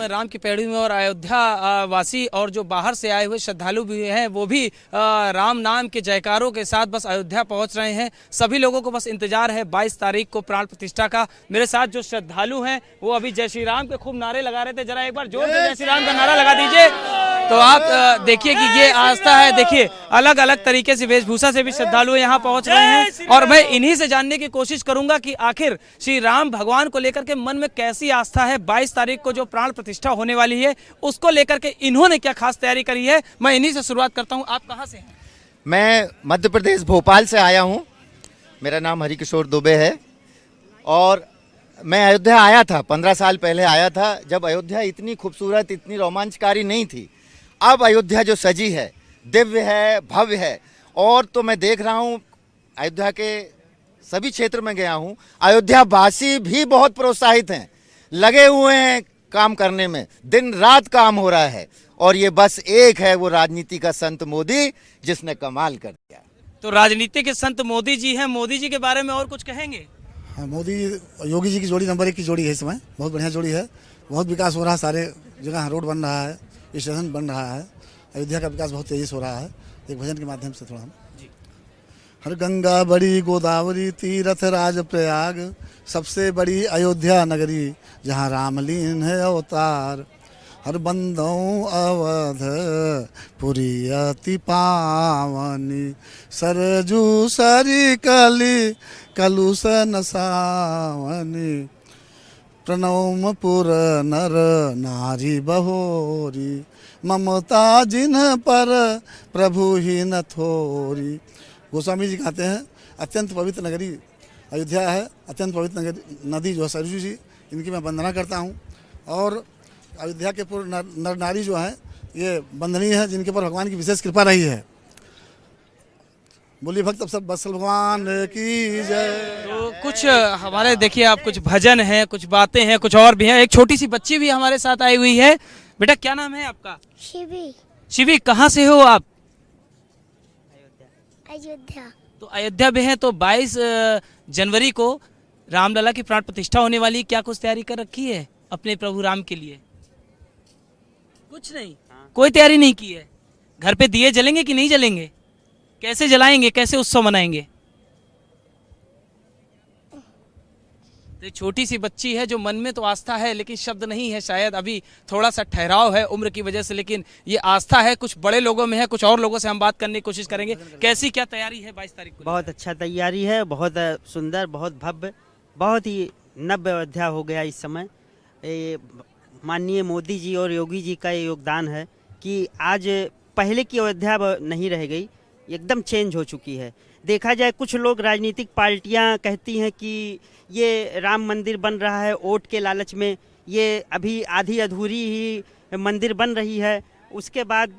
राम की पैड़ी में और अयोध्या वासी और जो बाहर से आए हुए श्रद्धालु भी हैं वो भी राम नाम के जयकारों के साथ बस अयोध्या पहुंच रहे हैं। सभी लोगों को बस इंतजार है 22 तारीख को प्राण प्रतिष्ठा का। मेरे साथ जो श्रद्धालु हैं वो अभी जय श्री राम के खूब नारे लगा रहे थे। जरा एक बार जोर से जय श्री राम का नारा लगा दीजिए। तो आप देखिए कि ये आस्था है। देखिए अलग अलग तरीके से वेशभूषा से भी श्रद्धालु यहाँ पहुंच रहे हैं और मैं इन्हीं से जानने की कोशिश करूंगा कि आखिर श्री राम भगवान को लेकर के मन में कैसी आस्था है। 22 तारीख को जो प्राण प्रतिष्ठा होने वाली है उसको लेकर के इन्होंने क्या खास तैयारी करी है, मैं इन्हीं से शुरुआत करता हूँ। आप कहाँ से हैं? मैं मध्य प्रदेश भोपाल से आया हूँ। मेरा नाम हरिकिशोर दुबे है और मैं अयोध्या आया था 15 साल पहले आया था, जब अयोध्या इतनी खूबसूरत इतनी रोमांचकारी नहीं थी। अब अयोध्या जो सजी है दिव्य है, भव्य है। और तो मैं देख रहा हूँ अयोध्या के सभी क्षेत्र में गया हूँ, अयोध्या वासी भी बहुत प्रोत्साहित हैं, लगे हुए हैं काम करने में, दिन रात काम हो रहा है। और ये बस एक है वो राजनीति का संत मोदी जिसने कमाल कर दिया। तो राजनीति के संत मोदी जी हैं। मोदी जी के बारे में और कुछ कहेंगे? हाँ, मोदी योगी जी की जोड़ी नंबर 1 की जोड़ी है। इस समय बहुत बढ़िया जोड़ी है। बहुत विकास हो रहा है, सारे जगह रोड बन रहा है, स्टेशन बन रहा है। अयोध्या का विकास बहुत तेजी से हो रहा है। एक भजन के माध्यम से थोड़ा हम हर गंगा बड़ी गोदावरी तीरथ राज प्रयाग, सबसे बड़ी अयोध्या नगरी जहाँ रामलीन है अवतार। हर बंदों अवध पुरी अति पावनी, सरजू सरी कली कलुषन सावनी। प्रणवम पुर नर नारी बहोरी, ममता जिन्ह पर प्रभु ही न थोरी। गोस्वामी जी कहते हैं अत्यंत पवित्र नगरी अयोध्या है। अत्यंत पवित्र नदी जो है सरजू जी, इनकी मैं वंदना करता हूँ। और अयोध्या के पूर्व नर नारी जो है ये वंदनीय है, जिनके ऊपर भगवान की विशेष कृपा रही है। बोलिए भक्त सब बत्सल भगवान की जय। तो कुछ हमारे देखिए आप कुछ भजन हैं, कुछ बातें हैं, कुछ और भी हैं। एक छोटी सी बच्ची भी हमारे साथ आई हुई है। बेटा क्या नाम है आपका? शिवी। शिवी, कहाँ से हो आप? अयोध्या। तो अयोध्या में है। तो 22 जनवरी को रामलला की प्राण प्रतिष्ठा होने वाली, क्या कुछ तैयारी कर रखी है अपने प्रभु राम के लिए? कुछ नहीं। कोई तैयारी नहीं की है। घर पे दिए जलेंगे कि नहीं जलेंगे? कैसे जलाएंगे, कैसे उत्सव मनाएंगे? तो छोटी सी बच्ची है जो मन में तो आस्था है लेकिन शब्द नहीं है, शायद अभी थोड़ा सा ठहराव है उम्र की वजह से, लेकिन ये आस्था है कुछ बड़े लोगों में है। कुछ और लोगों से हम बात करने की कोशिश करेंगे। कैसी क्या तैयारी है 22 तारीख को? बहुत अच्छा तैयारी है, बहुत सुंदर, बहुत भव्य, बहुत ही नव्य अयोध्या हो गया इस समय। माननीय मोदी जी और योगी जी का योगदान है कि आज पहले की अयोध्या नहीं रह गई, एकदम चेंज हो चुकी है। देखा जाए कुछ लोग राजनीतिक पार्टियां कहती हैं कि ये राम मंदिर बन रहा है वोट के लालच में, ये अभी आधी अधूरी ही मंदिर बन रही है, उसके बाद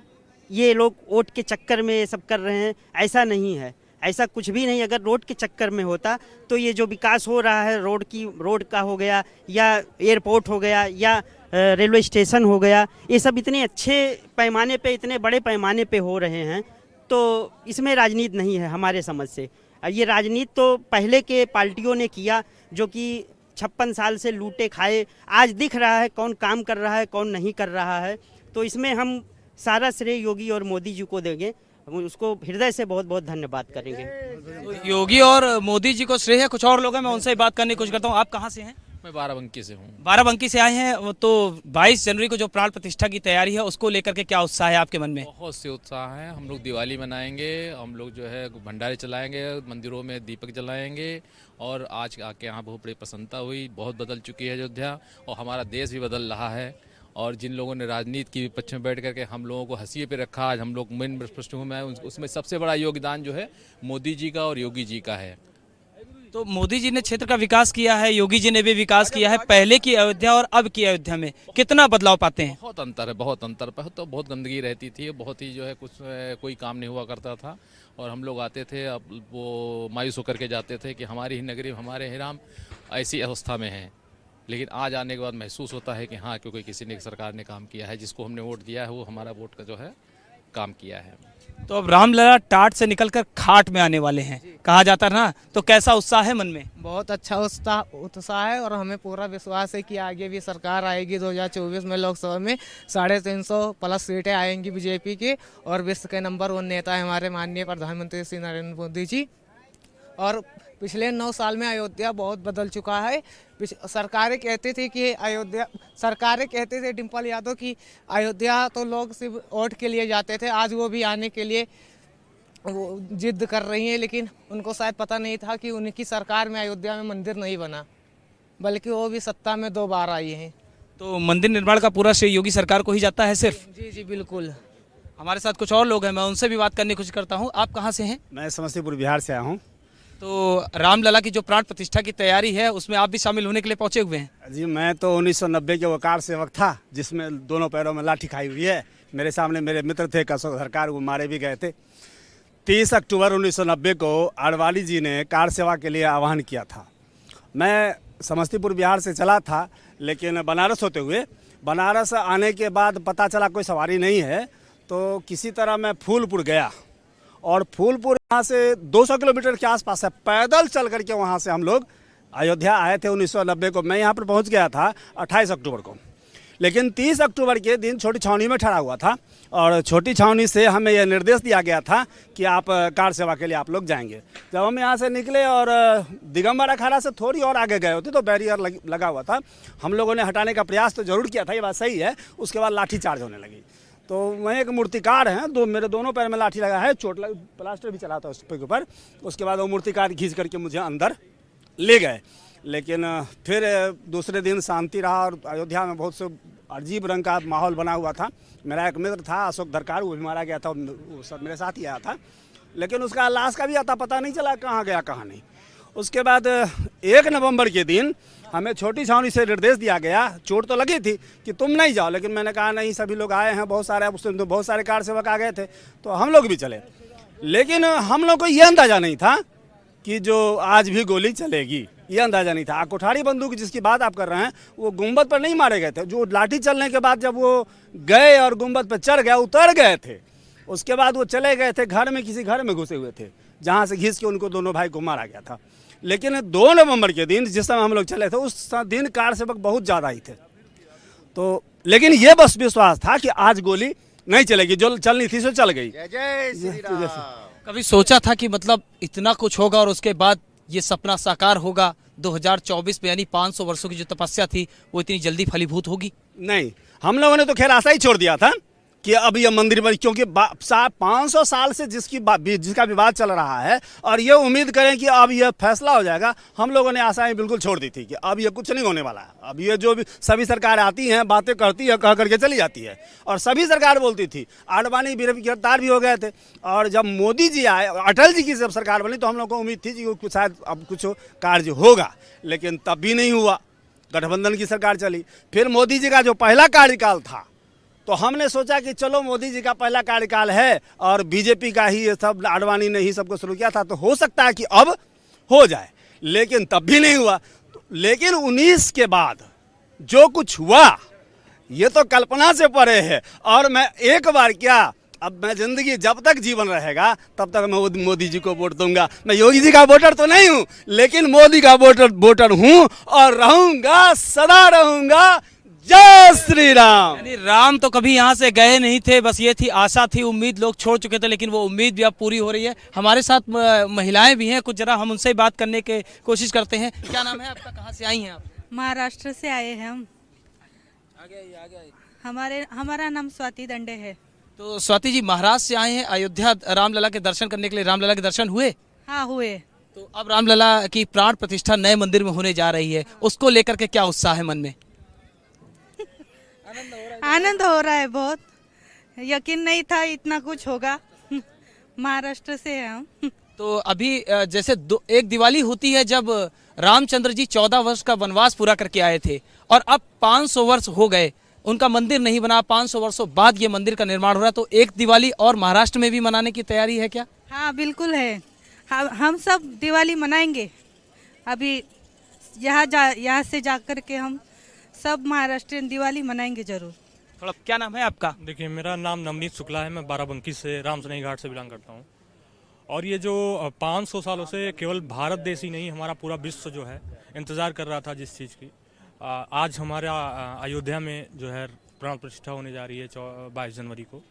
ये लोग वोट के चक्कर में ये सब कर रहे हैं। ऐसा नहीं है, ऐसा कुछ भी नहीं। अगर रोड के चक्कर में होता तो ये जो विकास हो रहा है रोड का हो गया या एयरपोर्ट हो गया या रेलवे स्टेशन हो गया, ये सब इतने अच्छे पैमाने पे, इतने बड़े पैमाने पे हो रहे हैं, तो इसमें राजनीति नहीं है हमारे समझ से। ये राजनीति तो पहले के पार्टियों ने किया जो कि 56 साल से लूटे खाए। आज दिख रहा है कौन काम कर रहा है कौन नहीं कर रहा है। तो इसमें हम सारा श्रेय योगी और मोदी जी को देंगे, उसको हृदय से बहुत बहुत धन्यवाद करेंगे। तो योगी और मोदी जी को श्रेय है। कुछ और लोग हैं, मैं उनसे बात करने की कोशिश करता हूँ। आप कहाँ से हैं? मैं बाराबंकी से हूँ। बाराबंकी से आए हैं। तो 22 जनवरी को जो प्राण प्रतिष्ठा की तैयारी है उसको लेकर के क्या उत्साह है आपके मन में? बहुत से उत्साह है। हम लोग दिवाली मनाएंगे, हम लोग जो है भंडारे चलाएंगे, मंदिरों में दीपक जलाएंगे। और आज आके यहाँ बहुत बड़ी प्रसन्नता हुई, बहुत बदल चुकी है अयोध्या और हमारा देश भी बदल रहा है। और जिन लोगों ने राजनीति की विपक्ष में बैठ करके हम लोगों को हंसी पे रखा, आज हम लोग मेन पृष्ठभूमि में, उसमें सबसे बड़ा योगदान जो है मोदी जी का और योगी जी का है। तो मोदी जी ने क्षेत्र का विकास किया है, योगी जी ने भी विकास किया है। पहले की अयोध्या और अब की अयोध्या में कितना बदलाव पाते हैं? बहुत अंतर है, बहुत अंतर। पहले तो बहुत गंदगी रहती थी, बहुत ही जो है कुछ कोई काम नहीं हुआ करता था और हम लोग आते थे, अब वो मायूस होकर के जाते थे कि हमारी ही नगरी, हमारे ही राम ऐसी अवस्था में है। लेकिन आज आने के बाद महसूस होता है कि हाँ, क्योंकि किसी ने सरकार ने काम किया है, जिसको हमने वोट दिया है वो हमारा वोट का जो है काम किया है। तो अब रामलला टाट से निकलकर खाट में आने वाले हैं, कहा जाता है ना, तो कैसा उत्साह है मन में? बहुत अच्छा उत्साह है और हमें पूरा विश्वास है कि आगे भी सरकार आएगी 2024 में। लोकसभा में 350 प्लस सीटें आएंगी बीजेपी की और विश्व के नंबर 1 नेता है हमारे माननीय प्रधानमंत्री श्री नरेंद्र मोदी जी। और पिछले 9 साल में अयोध्या बहुत बदल चुका है। सरकारें कहती थी कि सरकारें कहते थे डिम्पल यादव की अयोध्या तो लोग सिर्फ वोट के लिए जाते थे, आज वो भी आने के लिए वो जिद कर रही हैं, लेकिन उनको शायद पता नहीं था कि उनकी सरकार में अयोध्या में मंदिर नहीं बना, बल्कि वो भी सत्ता में 2 बार आई हैं। तो मंदिर निर्माण का पूरा श्रेय योगी सरकार को ही जाता है सिर्फ? जी जी बिल्कुल। हमारे साथ कुछ और लोग हैं, मैं उनसे भी बात करने की कोशिश करता हूँ। आप कहाँ से हैं? मैं समस्तीपुर बिहार से आया हूँ। तो रामलला की जो प्राण प्रतिष्ठा की तैयारी है उसमें आप भी शामिल होने के लिए पहुंचे हुए हैं? जी, मैं तो 1990 के वो कार सेवक था जिसमें दोनों पैरों में लाठी खाई हुई है। मेरे सामने मेरे मित्र थे अशोक सरकार, वो मारे भी गए थे। 30 अक्टूबर 1990 को आडवाणी जी ने कार सेवा के लिए आह्वान किया था। मैं समस्तीपुर बिहार से चला था, लेकिन बनारस होते हुए बनारस आने के बाद पता चला कोई सवारी नहीं है, तो किसी तरह मैं फूलपुर गया और फूलपुर यहाँ से 200 किलोमीटर के आसपास है, पैदल चल करके वहाँ से हम लोग अयोध्या आए थे 1990 को। मैं यहाँ पर पहुँच गया था 28 अक्टूबर को, लेकिन 30 अक्टूबर के दिन छोटी छावनी में ठहरा हुआ था और छोटी छावनी से हमें यह निर्देश दिया गया था कि आप कार सेवा के लिए आप लोग जाएंगे। जब हम यहाँ से निकले और दिगंबर अखाड़ा से थोड़ी और आगे गए होते तो बैरियर लगा हुआ था, हम लोगों ने हटाने का प्रयास तो जरूर किया था, ये बात सही है। उसके बाद लाठी चार्ज होने लगी। तो वहीं एक मूर्तिकार हैं, मेरे दोनों पैर में लाठी लगा है, प्लास्टर भी चला था उस पे के ऊपर। उसके बाद वो मूर्तिकार खींच करके मुझे अंदर ले गए, लेकिन फिर दूसरे दिन शांति रहा और अयोध्या में बहुत से अजीब रंग का माहौल बना हुआ था। मेरा एक मित्र था अशोक धरकार, वो भी मारा गया था, वो सब मेरे साथ ही आया था, लेकिन उसका लाश का भी आता पता नहीं चला कहाँ गया कहाँ नहीं। उसके बाद 1 नवंबर के दिन हमें छोटी छावनी से निर्देश दिया गया, चोट तो लगी थी, कि तुम नहीं जाओ, लेकिन मैंने कहा नहीं, सभी लोग आए हैं, बहुत सारे उस दिन तो बहुत सारे कार सेवक आ गए थे, तो हम लोग भी चले। लेकिन हम लोग को ये अंदाज़ा नहीं था कि जो आज भी गोली चलेगी, ये अंदाज़ा नहीं था। कोठारी बंदूक जिसकी बात आप कर रहे हैं वो गुंबद पर नहीं मारे गए थे, जो लाठी चलने के बाद जब वो गए और गुंबद पर चढ़ गया, उतर गए थे, उसके बाद वो चले गए थे घर में, किसी घर में घुसे हुए थे, जहाँ से घिस के उनको दोनों भाई को मारा गया था। लेकिन 2 नवंबर के दिन जिस समय हम लोग चले थे, उस दिन कार सेवक बहुत ज़्यादा ही थे। तो लेकिन ये बस विश्वास था कि आज गोली नहीं चलेगी, जो चलनी थी सो चल गई। जय जय श्री राम। कभी सोचा था कि मतलब इतना कुछ होगा और उसके बाद ये सपना साकार होगा 2024 में, यानी 500 वर्षों की जो तपस्या थी वो इतनी जल्दी फलीभूत होगी? नहीं, हम लोगों ने तो खैर आशा ही छोड़ दिया था कि अब ये मंदिर बन, क्योंकि 500 साल से जिसका विवाद चल रहा है और ये उम्मीद करें कि अब ये फैसला हो जाएगा, हम लोगों ने आशाएं बिल्कुल छोड़ दी थी कि अब ये कुछ नहीं होने वाला है। अब ये जो भी सभी सरकार आती हैं, बातें करती है, कह करके चली जाती है, और सभी सरकार बोलती थी। आडवाणी गिरफ्तार भी हो गए थे, और जब मोदी जी आए, अटल जी की जब सरकार बनी, तो हम लोग को उम्मीद थी कि शायद अब कुछ कार्य होगा, लेकिन तब भी नहीं हुआ। गठबंधन की सरकार चली, फिर मोदी जी का जो पहला कार्यकाल था, तो हमने सोचा कि चलो मोदी जी का पहला कार्यकाल है और बीजेपी का ही ये सब, आडवाणी ने ही सबको शुरू किया था, तो हो सकता है कि अब हो जाए, लेकिन तब भी नहीं हुआ। लेकिन 19 के बाद जो कुछ हुआ ये तो कल्पना से परे है। और मैं एक बार क्या, अब मैं जिंदगी जब तक जीवन रहेगा तब तक मैं मोदी जी को वोट दूंगा। मैं योगी जी का वोटर तो नहीं हूं, लेकिन मोदी का वोटर हूं और रहूंगा, सदा रहूंगा। जय श्री राम। यानी राम तो कभी यहाँ से गए नहीं थे, बस ये थी आशा थी, उम्मीद लोग छोड़ चुके थे, लेकिन वो उम्मीद भी अब पूरी हो रही है। हमारे साथ महिलाएं भी हैं, कुछ जरा हम उनसे बात करने की कोशिश करते हैं। क्या नाम है आपका, कहाँ से आई हैं आप? महाराष्ट्र से आए हैं हम। हमारा नाम स्वाति दंडे है। तो स्वाति जी महाराष्ट्र से आए हैं, अयोध्या रामलला के दर्शन करने के लिए। रामलला के दर्शन हुए? हाँ हुए। तो अब रामलला की प्राण प्रतिष्ठा नए मंदिर में होने जा रही है, उसको लेकर के क्या उत्साह है मन में? आनंद हो रहा है बहुत, यकीन नहीं था इतना कुछ होगा। महाराष्ट्र से हैं हम। तो अभी जैसे एक दिवाली होती है जब रामचंद्र जी 14 वर्ष का वनवास पूरा करके आए थे, और अब 500 वर्ष हो गए, उनका मंदिर नहीं बना, 500 वर्षों बाद ये मंदिर का निर्माण हो रहा है, तो एक दिवाली और महाराष्ट्र में भी मनाने की तैयारी है क्या? हाँ बिल्कुल है, हम सब दिवाली मनाएंगे। अभी यहाँ से जा कर के हम सब महाराष्ट्रियन दिवाली मनाएंगे जरूर। थोड़ा क्या नाम है आपका? देखिए, मेरा नाम नवनीत शुक्ला है। मैं बाराबंकी से रामसनेही घाट से बिलोंग करता हूँ। और ये जो 500 सालों से केवल भारत देश ही नहीं, हमारा पूरा विश्व जो है इंतज़ार कर रहा था जिस चीज़ की, आज हमारा अयोध्या में जो है प्राण प्रतिष्ठा होने जा रही है 22 जनवरी को।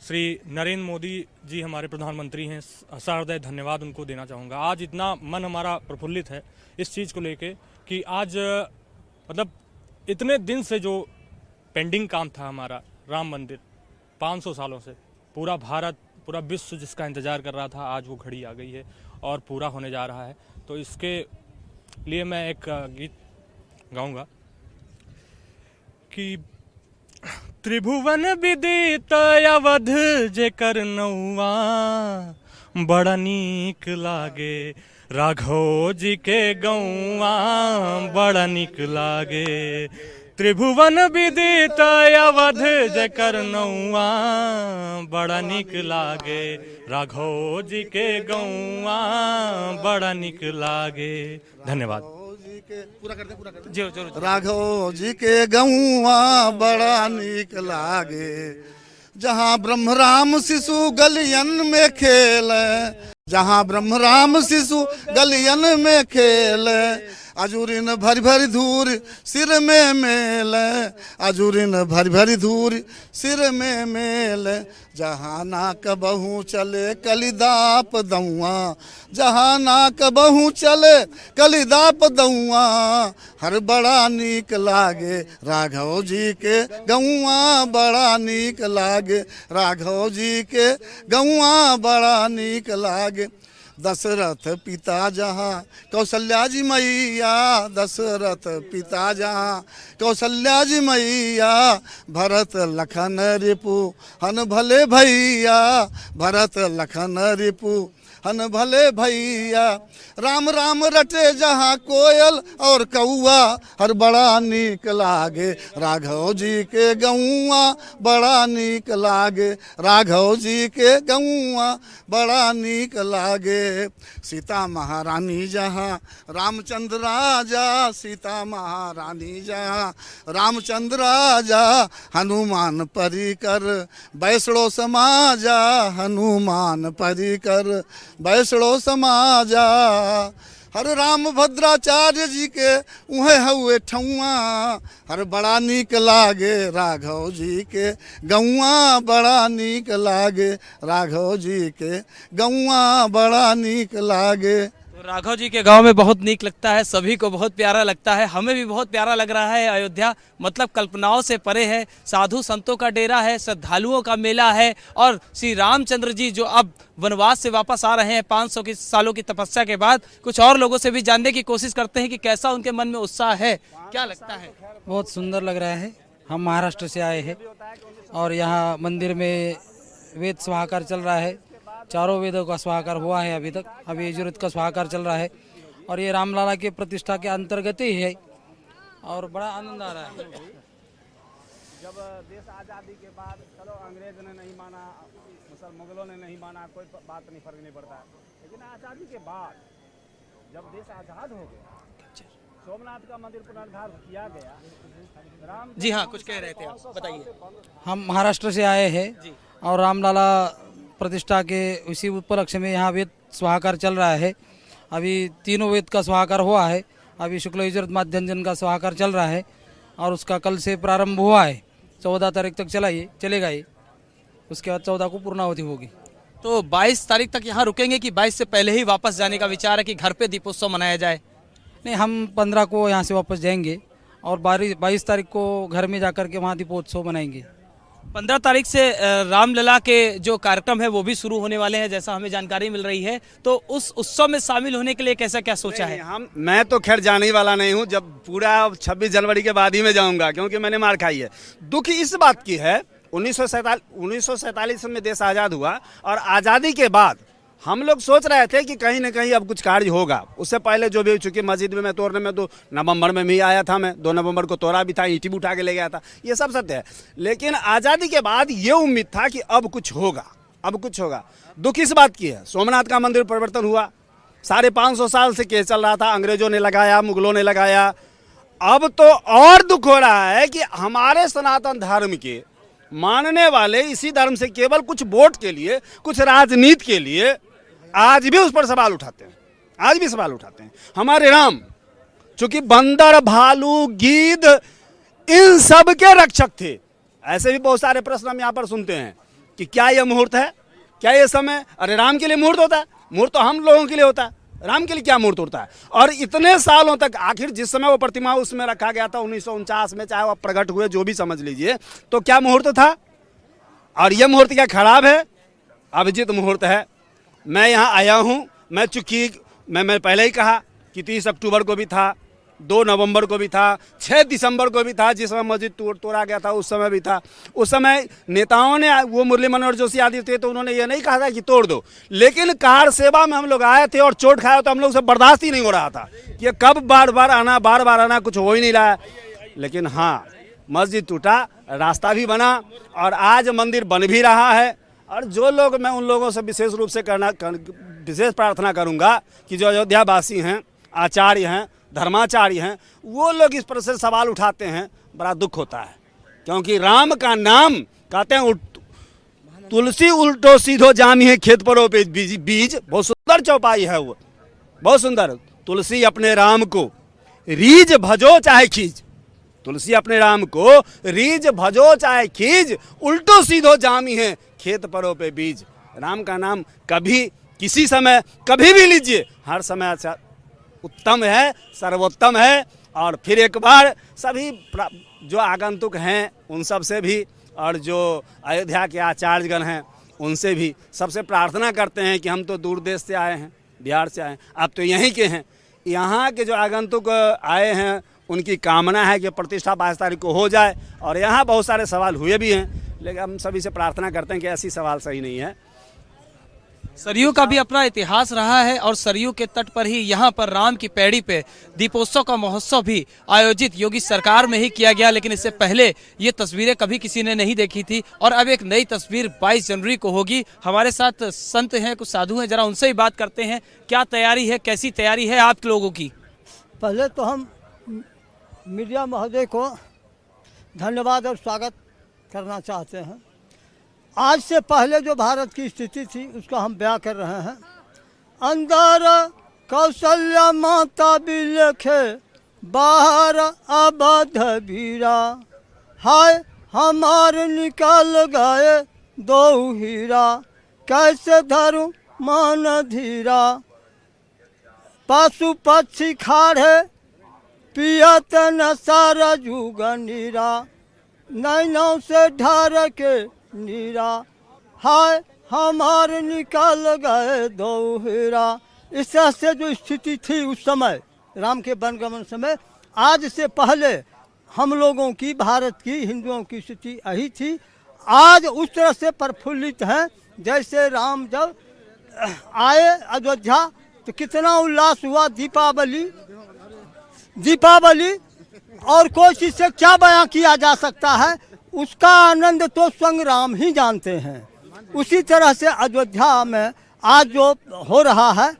श्री नरेंद्र मोदी जी हमारे प्रधानमंत्री हैं, सहृदय धन्यवाद उनको देना चाहूँगा। आज इतना मन हमारा प्रफुल्लित है इस चीज़ को लेके कि आज मतलब इतने दिन से जो पेंडिंग काम था हमारा राम मंदिर 500 सालों से, पूरा भारत पूरा विश्व जिसका इंतज़ार कर रहा था, आज वो घड़ी आ गई है और पूरा होने जा रहा है। तो इसके लिए मैं एक गीत गाऊंगा कि त्रिभुवन विदित अवध जेकर नौआ, बड़ा नीक लागे राघव जी के गौआ, बड़ा नीक लागे। त्रिभुवन विदित अवध जेकर नौआ, बड़ा नीक लागे राघव जी के गौआ, बड़ा नीक लागे। धन्यवाद। पूरा करते जी जरूर। राघव जी के गौआ बड़ा नीक लागे, जहाँ ब्रह्म राम शिशु गलियन में खेले, जहाँ ब्रह्म राम शिशु गलियन में खेले, अजूरिन भरी भरी धूर सिर में मेले, अजूरिन भरी भरी धूर सिर में मेले, जहाँ नाक बहू चले कलिदाप दउआ, जहाँ नाक बहू चले कलिदाप दउआ, हर बड़ा नीक लागे राघव जी के गौआ, बड़ा नीक लागे राघव जी के गौआ, बड़ा नीक लागे। दशरथ पिता जहाँ कौशल्या जी मैया, दशरथ पिता जहाँ कौशल्या जी मैया, भरत लखन रिपु हन भले भैया, भरत लखन रिपु हन भले भैया, राम राम रटे जहाँ कोयल और कौआ, हर बड़ा नीक लागे राघव जी के गौआ, बड़ा नीक लागे राघव जी के गौआ, बड़ा नीक लागे। सीता महारानी जहाँ रामचंद्र राजा, सीता महारानी जहाँ रामचंद्र राजा, हनुमान परिकर बैसड़ो समाजा, हनुमान परिकर बैसड़ो समाजा, हर राम भद्राचार्य जी के उहे हुए ठौआ, हर बड़ा नीक लागे राघव जी के गौआ, बड़ा नीक लागे राघव जी के गौआ, बड़ा नीक लागे। तो राघव जी के गांव में बहुत नीक लगता है, सभी को बहुत प्यारा लगता है, हमें भी बहुत प्यारा लग रहा है। अयोध्या मतलब कल्पनाओं से परे है, साधु संतों का डेरा है, श्रद्धालुओं का मेला है, और श्री रामचंद्र जी जो अब वनवास से वापस आ रहे हैं 500 सालों की तपस्या के बाद, कुछ और लोगों से भी जानने की कोशिश करते हैं कि कैसा उनके मन में उत्साह है, क्या लगता है? बहुत सुंदर लग रहा है। हम महाराष्ट्र से आए हैं और यहाँ मंदिर में वेद स्वाहाकार चल रहा है, चारों वेदों का स्वाहाकार हुआ है अभी तक, अभी यजुर्वेद का स्वाहाकार चल रहा है, और ये रामलला की प्रतिष्ठा के अंतर्गत ही है और बड़ा आनंद आ रहा है। जब देश आज़ादी के बाद, चलो अंग्रेज ने नहीं माना, मुगलों ने नहीं माना, कोई बात नहीं, फर्क नहीं पड़ता, लेकिन आज़ादी के बाद जब देश आज़ाद हो गया, सोमनाथ का मंदिर पुनरुद्धार किया गया। जी हाँ, कुछ कह रहे थे आप, बताइए। हम महाराष्ट्र से आए हैं और रामलला प्रतिष्ठा के उसी उपलक्ष्य में यहाँ वेद स्वाहाकार चल रहा है। अभी तीनों वेद का स्वाहाकार हुआ है, अभी शुक्ल यजुर्वेद माध्यान्ह का स्वाहाकार चल रहा है और उसका कल से प्रारंभ हुआ है, 14 तारीख तक चलेगा ये, उसके बाद 14 को पूर्णावधि होगी। तो 22 तारीख तक यहाँ रुकेंगे कि 22 से पहले ही वापस जाने का विचार है कि घर पे दीपोत्सव मनाया जाए? नहीं, हम 15 को यहाँ से वापस जाएंगे और 22 तारीख को घर में जाकर के वहाँ दीपोत्सव मनाएंगे। 15 तारीख से रामलला के जो कार्यक्रम है वो भी शुरू होने वाले हैं, जैसा हमें जानकारी मिल रही है। तो उस उत्सव में शामिल होने के लिए कैसा क्या सोचा है? मैं तो खैर जाने वाला नहीं हूँ, जब पूरा 26 जनवरी के बाद ही मैं जाऊँगा, क्योंकि मैंने मार खाई है। दुख इस बात की है, 1947 में देश आज़ाद हुआ और आज़ादी के बाद हम लोग सोच रहे थे कि कहीं ना कहीं अब कुछ कार्य होगा। उससे पहले जो भी, चूंकि मस्जिद में मैं तोड़ने में 2 नवंबर में भी आया था, मैं 2 नवंबर को तोड़ा भी था, ईंटी भी उठा के ले गया था, ये सब सत्य है। लेकिन आज़ादी के बाद ये उम्मीद था कि अब कुछ होगा, अब कुछ होगा। दुख इस बात की है, सोमनाथ का मंदिर परिवर्तन हुआ, 550 साल से केस चल रहा था, अंग्रेजों ने लगाया, मुगलों ने लगाया, अब तो और दुख हो रहा है कि हमारे सनातन धर्म के मानने वाले इसी धर्म से केवल कुछ वोट के लिए, कुछ राजनीति के लिए आज भी उस पर सवाल उठाते हैं, आज भी सवाल उठाते हैं। हमारे राम चूंकि बंदर, भालू, गीद इन सब के रक्षक थे। ऐसे भी बहुत सारे प्रश्न हम यहाँ पर सुनते हैं कि क्या यह मुहूर्त है, क्या ये समय, अरे राम के लिए मुहूर्त होता है, मुहूर्त तो हम लोगों के लिए होता है, राम के लिए क्या मुहूर्त होता है। और इतने सालों तक आखिर जिस समय वो प्रतिमा उसमें रखा गया था 1949 में, चाहे वो प्रकट हुए जो भी समझ लीजिए, तो क्या मुहूर्त था। और ये मुहूर्त क्या खराब है, अभिजीत मुहूर्त है। मैं यहाँ आया हूँ, मैं चूंकि मैं पहले ही कहा कि 30 अक्टूबर को भी था, 2 नवंबर को भी था, 6 दिसंबर को भी था, जिस समय मस्जिद तोड़ा गया था उस समय भी था। उस समय नेताओं ने, वो मुरली मनोहर जोशी आदि थे, तो उन्होंने ये नहीं कहा था कि तोड़ दो, लेकिन कार सेवा में हम लोग आए थे और चोट खाया तो हम लोग से बर्दाश्त ही नहीं हो रहा था कि कब बार बार आना, कुछ हो ही नहीं रहा है। लेकिन हाँ, मस्जिद टूटा, रास्ता भी बना और आज मंदिर बन भी रहा है। और जो लोग, मैं उन लोगों से विशेष रूप से विशेष प्रार्थना करूँगा कि जो अयोध्यावासी हैं, आचार्य हैं, धर्माचार्य हैं, वो लोग इस पर से सवाल उठाते हैं, बड़ा दुख होता है। क्योंकि राम का नाम कहते हैं तुलसी उल्टो सीधो जामी है खेत परो पे बीज, बहुत सुंदर चौपाई है वो, बहुत सुंदर। तुलसी अपने राम को रीज भजो चाहे खींच, तुलसी अपने राम को रीज भजो चाहे खींच, उल्टो सीधो जामी है खेत परो पे बीज। राम का नाम कभी, किसी समय, कभी भी लीजिए, हर समय अच्छा उत्तम है, सर्वोत्तम है। और फिर एक बार सभी जो आगंतुक हैं उन सब से भी, और जो अयोध्या के आचार्यगण हैं उनसे भी सबसे प्रार्थना करते हैं कि हम तो दूर देश से आए हैं, बिहार से आए हैं, आप तो यहीं के हैं। यहाँ के जो आगंतुक आए हैं उनकी कामना है कि प्रतिष्ठा 22 तारीख को हो जाए। और यहाँ बहुत सारे सवाल हुए भी हैं, लेकिन हम सभी से प्रार्थना करते हैं कि ऐसी सवाल सही नहीं है। सरयू का भी अपना इतिहास रहा है और सरयू के तट पर ही यहाँ पर राम की पैड़ी पे दीपोत्सव का महोत्सव भी आयोजित योगी सरकार में ही किया गया। लेकिन इससे पहले ये तस्वीरें कभी किसी ने नहीं देखी थी और अब एक नई तस्वीर 22 जनवरी को होगी। हमारे साथ संत हैं, कुछ साधु हैं, जरा उनसे ही बात करते हैं। क्या तैयारी है, कैसी तैयारी है आप लोगों की? पहले तो हम मीडिया महोदय को धन्यवाद और स्वागत करना चाहते हैं। आज से पहले जो भारत की स्थिति थी उसका हम बयां कर रहे हैं। अंदर कौशल्या माता बिलखे, बाहर अबध वीरा, हाय हमारे निकाल गए 2 हीरा, कैसे धरूं मान धीरा, पशु पक्षी खाड़े पियत न सारा जुगनीरा, नैनों से ढार के नीरा, हाय हमारे निकाल गए 2 हीरा। इस तरह से जो स्थिति थी उस समय राम के वनगमन समय, आज से पहले हम लोगों की, भारत की, हिंदुओं की स्थिति यही थी। आज उस तरह से प्रफुल्लित हैं जैसे राम जब आए अयोध्या तो कितना उल्लास हुआ। दीपावली और कोई चीज़ से क्या बयां किया जा सकता है, उसका आनंद तो स्वयं राम ही जानते हैं। उसी तरह से अयोध्या में आज जो हो रहा है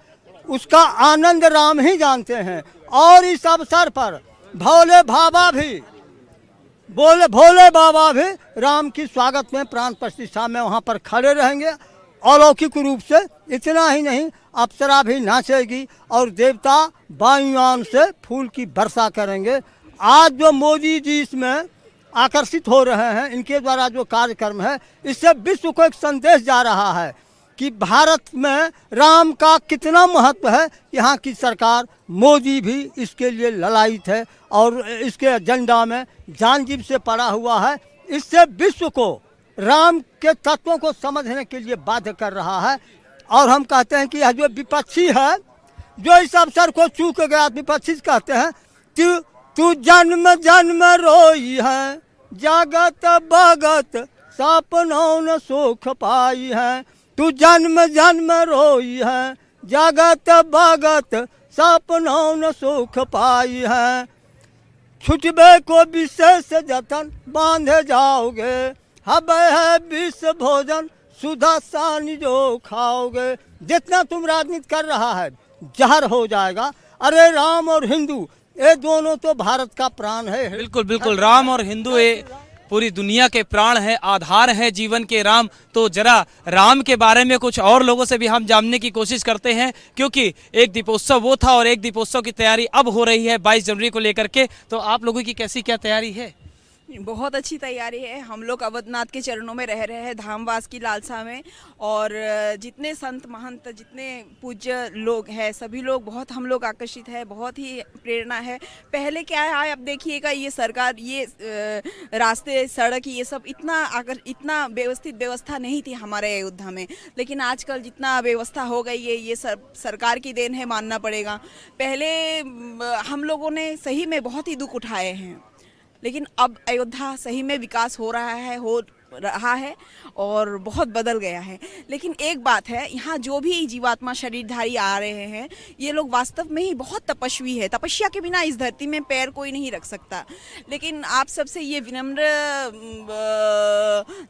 उसका आनंद राम ही जानते हैं। और इस अवसर पर भोले बाबा भी राम की स्वागत में, प्राण प्रतिष्ठा में वहाँ पर खड़े रहेंगे अलौकिक रूप से। इतना ही नहीं, अप्सरा भी नाचेगी और देवता वायुयान से फूल की वर्षा करेंगे। आज जो मोदी जी इसमें आकर्षित हो रहे हैं, इनके द्वारा जो कार्यक्रम है, इससे विश्व को एक संदेश जा रहा है कि भारत में राम का कितना महत्व है। यहाँ की सरकार, मोदी भी इसके लिए ललायित है और इसके एजेंडा में जान जीव से पड़ा हुआ है। इससे विश्व को राम के तत्वों को समझने के लिए बाध्य कर रहा है। और हम कहते हैं कि यह जो विपक्षी है, जो इस अवसर को चूक गया, विपक्षी कहते हैं तू जन्म जन्म रोई है, जगत भगत सपनों न सुख पाई है। तू जन्म जन्म रोई है, जगत भगत सपनों न सुख पाई है। छुटबे को विशेष जतन बांधे जाओगे, हबे है विष भोजन सुधा सानी जो खाओगे। जितना तुम राजनीति कर रहा है जहर हो जाएगा। अरे राम और हिंदू ये दोनों तो भारत का प्राण है। बिल्कुल बिल्कुल, राम और हिंदू ये पूरी दुनिया के प्राण है, आधार है जीवन के राम। तो जरा राम के बारे में कुछ और लोगों से भी हम जानने की कोशिश करते हैं, क्योंकि एक दीपोत्सव वो था और एक दीपोत्सव की तैयारी अब हो रही है 22 जनवरी को लेकर के। तो आप लोगों की कैसी क्या तैयारी है? बहुत अच्छी तैयारी है। हम लोग अवधनाथ के चरणों में रह रहे हैं, धामवास की लालसा में, और जितने संत महंत, जितने पूज्य लोग हैं, सभी लोग बहुत हम लोग आकर्षित है, बहुत ही प्रेरणा है। पहले क्या है, अब देखिएगा ये सरकार, ये रास्ते, सड़क, ये सब इतना व्यवस्थित व्यवस्था नहीं थी हमारे अयोध्या में, लेकिन आजकल जितना व्यवस्था हो गई है ये सब सरकार की देन है, मानना पड़ेगा। पहले हम लोगों ने सही में बहुत ही दुख उठाए हैं, लेकिन अब अयोध्या सही में विकास हो रहा है और बहुत बदल गया है। लेकिन एक बात है, यहाँ जो भी जीवात्मा शरीरधारी आ रहे हैं, ये लोग वास्तव में ही बहुत तपस्वी है। तपस्या के बिना इस धरती में पैर कोई नहीं रख सकता। लेकिन आप सबसे ये विनम्र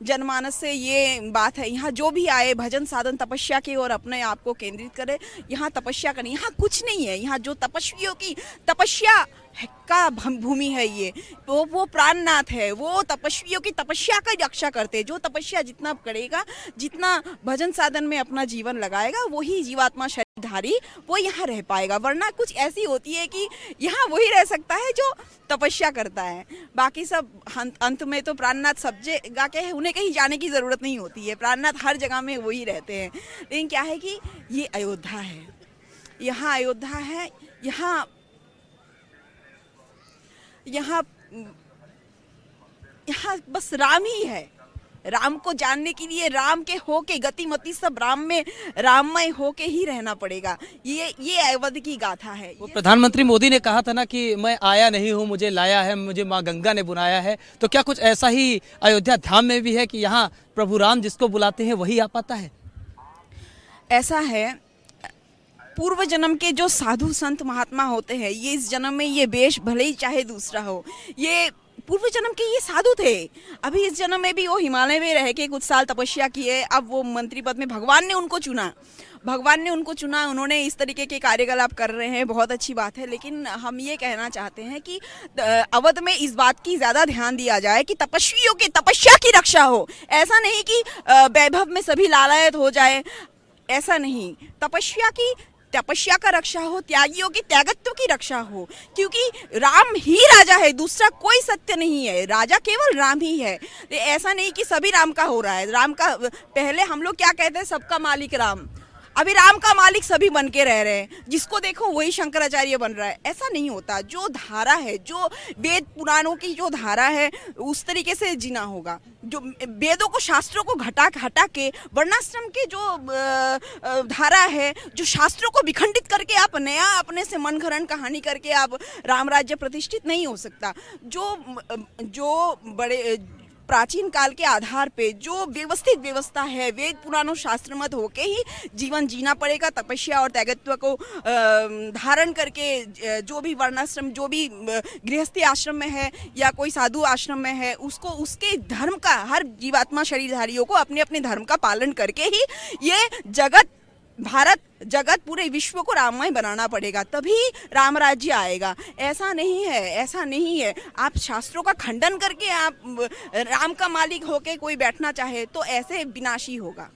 जनमानस से ये बात है, यहाँ जो भी आए भजन साधन तपस्या की ओर अपने आप को केंद्रित करे, यहाँ तपस्या करें। यहाँ कुछ नहीं है, यहाँ जो तपस्वियों की तपस्या का भूमि है, ये वो प्राणनाथ है, वो तपस्वियों की तपस्या का रक्षा करते हैं। जो तपस्या जितना करेगा, जितना भजन साधन में अपना जीवन लगाएगा, वही जीवात्मा शरीरधारी वो यहाँ रह पाएगा। वरना कुछ ऐसी होती है कि यहाँ वही रह सकता है जो तपस्या करता है, बाकी सब अंत में तो प्राणनाथ सब जगह के, उन्हें कहीं जाने की जरूरत नहीं होती है। प्राणनाथ हर जगह में वही रहते हैं। लेकिन क्या है कि ये अयोध्या है, यहाँ अयोध्या है, यहाँ बस राम ही है। राम को जानने के लिए राम के होके, गतिमति सब राम में, राममय होके ही रहना पड़ेगा। ये अवध की गाथा है। वो प्रधानमंत्री मोदी ने कहा था ना कि मैं आया नहीं हूँ, मुझे लाया है, मुझे माँ गंगा ने बुलाया है। तो क्या कुछ ऐसा ही अयोध्या धाम में भी है कि यहाँ प्रभु राम जिसको बुलाते हैं वही आ पाता है? ऐसा है, पूर्व जन्म के जो साधु संत महात्मा होते हैं, ये इस जन्म में ये वेश भले ही चाहे दूसरा हो, ये पूर्व जन्म के ये साधु थे। अभी इस जन्म में भी वो हिमालय में रह के कुछ साल तपस्या किए, अब वो मंत्री पद में भगवान ने उनको चुना, उन्होंने इस तरीके के कार्यकलाप कर रहे हैं, बहुत अच्छी बात है। लेकिन हम ये कहना चाहते हैं कि अवध में इस बात की ज़्यादा ध्यान दिया जाए कि तपस्वियों के तपस्या की रक्षा हो। ऐसा नहीं कि वैभव में सभी लालायत हो जाए, ऐसा नहीं। तपस्या का रक्षा हो, त्यागियों की त्यागत्व की रक्षा हो, क्योंकि राम ही राजा है, दूसरा कोई सत्य नहीं है। राजा केवल राम ही है। ऐसा नहीं कि सभी राम का हो रहा है। राम का पहले हम लोग क्या कहते हैं, सबका मालिक राम। अभी राम का मालिक सभी बन के रह रहे हैं, जिसको देखो वही शंकराचार्य बन रहा है। ऐसा नहीं होता। जो धारा है, जो वेद पुराणों की जो धारा है, उस तरीके से जीना होगा। जो वेदों को, शास्त्रों को हटा के वर्णाश्रम के जो धारा है, जो शास्त्रों को विखंडित करके आप नया अपने से मनगढ़ंत कहानी करके आप राम राज्य प्रतिष्ठित नहीं हो सकता। जो बड़े प्राचीन काल के आधार पे जो व्यवस्थित व्यवस्था है, वेद पुराणों शास्त्र मत होके ही जीवन जीना पड़ेगा। तपस्या और त्यागत्व को धारण करके जो भी वर्णाश्रम, जो भी गृहस्थी आश्रम में है या कोई साधु आश्रम में है, उसको उसके धर्म का, हर जीवात्मा शरीरधारियों को अपने अपने धर्म का पालन करके ही ये भारत जगत पूरे विश्व को राममय बनाना पड़ेगा, तभी राम राज्य आएगा। ऐसा नहीं है। आप शास्त्रों का खंडन करके आप राम का मालिक होके कोई बैठना चाहे तो ऐसे विनाशी होगा।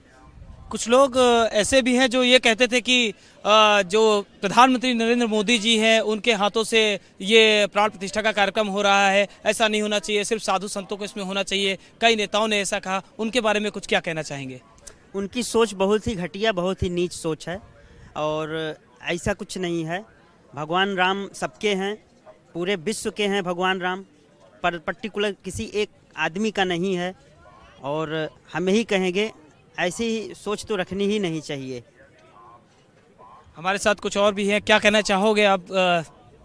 कुछ लोग ऐसे भी हैं जो ये कहते थे कि जो प्रधानमंत्री नरेंद्र मोदी जी हैं, उनके हाथों से ये प्राण प्रतिष्ठा का कार्यक्रम हो रहा है, ऐसा नहीं होना चाहिए, सिर्फ साधु संतों को इसमें होना चाहिए। कई नेताओं ने ऐसा कहा, उनके बारे में कुछ क्या कहना चाहेंगे? उनकी सोच बहुत ही घटिया, बहुत ही नीच सोच है, और ऐसा कुछ नहीं है। भगवान राम सबके हैं, पूरे विश्व के हैं भगवान राम, पर पर्टिकुलर किसी एक आदमी का नहीं है। और हम यही कहेंगे, ऐसी सोच तो रखनी ही नहीं चाहिए। हमारे साथ कुछ और भी हैं, क्या कहना चाहोगे आप?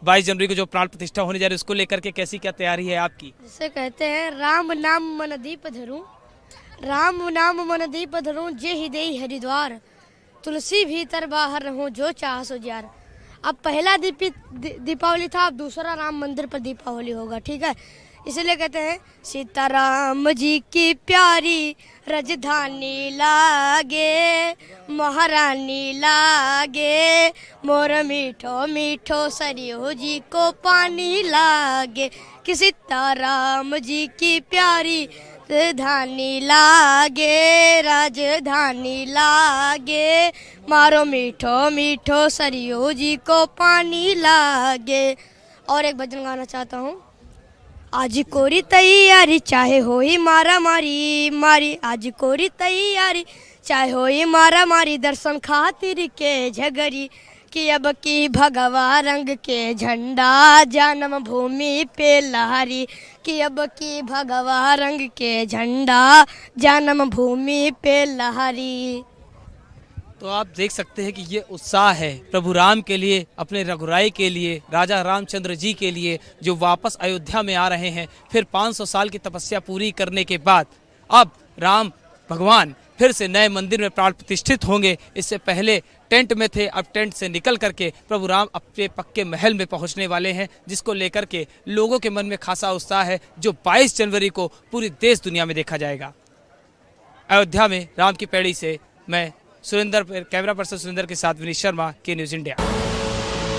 22 जनवरी को जो प्राण प्रतिष्ठा होने जा रही है, उसको लेकर के कैसी क्या तैयारी है आपकी? जिसे कहते हैं राम नाम मन दीप धरूं, राम नाम मन दीप धरूं, जे हृदय हरिद्वार, तुलसी भीतर बाहर रहूं, जो चाह सो जार। अब पहला दीपावली था, अब दूसरा राम मंदिर पर दीपावली होगा, ठीक है। इसलिए कहते हैं सीताराम जी की प्यारी राजधानी लागे, महारानी लागे, मोर मीठो मीठो सरयू जी को पानी लागे, कि सीताराम जी की प्यारी राजधानी लागे, राजधानी लागे, मारो मीठो मीठो सरयू जी को पानी लागे। और एक भजन गाना चाहता हूँ। आज कोरी तैयारी चाहे होई मारा मारी, मारी आज कोरी तैयारी चाहे होई मारा मारी, दर्शन खातिर के झगरी, कि अब की भगवा रंग के झंडा जन्म भूमि पे लहरी, कि अब की भगवा रंग के झंडा जन्म भूमि पे लहरी। तो आप देख सकते हैं कि ये उत्साह है प्रभु राम के लिए, अपने रघुराई के लिए, राजा रामचंद्र जी के लिए, जो वापस अयोध्या में आ रहे हैं। फिर 500 साल की तपस्या पूरी करने के बाद अब राम भगवान फिर से नए मंदिर में प्राण प्रतिष्ठित होंगे। इससे पहले टेंट में थे, अब टेंट से निकल करके प्रभु राम अपने पक्के महल में पहुंचने वाले हैं, जिसको लेकर के लोगों के मन में खासा उत्साह है, जो 22 जनवरी को पूरी देश दुनिया में देखा जाएगा। अयोध्या में राम की पैड़ी से मैं सुरेंद्र, कैमरा पर्सन सुरेंद्र के साथ विनीत शर्मा, के न्यूज इंडिया।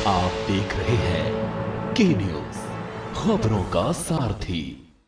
आप देख रहे हैं के न्यूज, खबरों का सारथी।